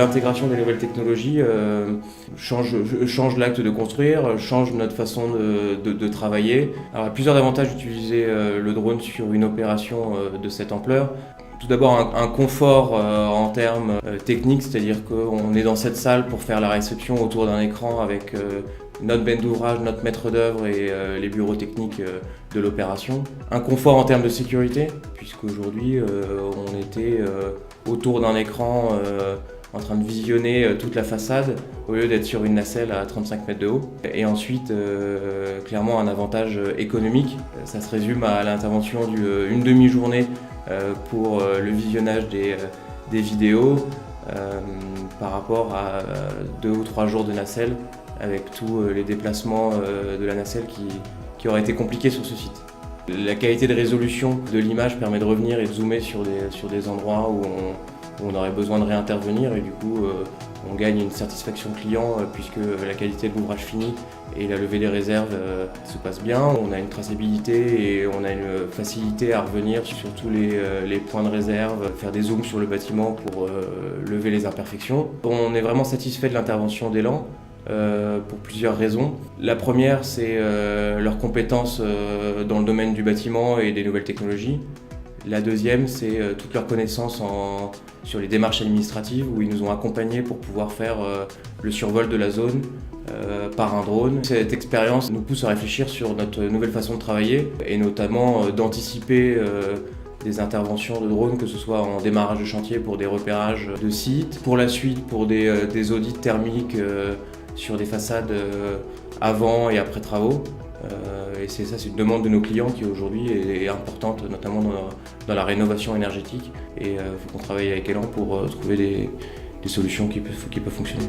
l'intégration des nouvelles technologies change l'acte de construire, change notre façon de travailler. Alors, il y a plusieurs avantages d'utiliser le drone sur une opération de cette ampleur. Tout d'abord un confort en termes techniques, c'est-à-dire qu'on est dans cette salle pour faire la réception autour d'un écran avec notre maître d'ouvrage, notre maître d'œuvre et les bureaux techniques de l'opération. Un confort en termes de sécurité, puisqu'aujourd'hui on était autour d'un écran en train de visionner toute la façade au lieu d'être sur une nacelle à 35 mètres de haut. Et ensuite, clairement un avantage économique, ça se résume à l'intervention d'une demi-journée pour le visionnage des vidéos par rapport à 2 ou 3 jours de nacelle avec tous les déplacements de la nacelle qui auraient été compliqués sur ce site. La qualité de résolution de l'image permet de revenir et de zoomer sur des endroits où on aurait besoin de réintervenir et du coup on gagne une satisfaction client puisque la qualité de l'ouvrage fini et la levée des réserves se passe bien. On a une traçabilité et on a une facilité à revenir sur tous les points de réserve, faire des zooms sur le bâtiment pour lever les imperfections. On est vraiment satisfait de l'intervention d'Elan pour plusieurs raisons. La première, c'est leurs compétences dans le domaine du bâtiment et des nouvelles technologies. La deuxième, c'est toute leur connaissance sur les démarches administratives où ils nous ont accompagnés pour pouvoir faire le survol de la zone par un drone. Cette expérience nous pousse à réfléchir sur notre nouvelle façon de travailler et notamment d'anticiper des interventions de drones, que ce soit en démarrage de chantier pour des repérages de sites, pour la suite pour des audits thermiques sur des façades avant et après travaux. Et c'est une demande de nos clients qui aujourd'hui est importante, notamment dans la rénovation énergétique. Et il faut qu'on travaille avec Elan pour trouver des solutions qui peuvent fonctionner.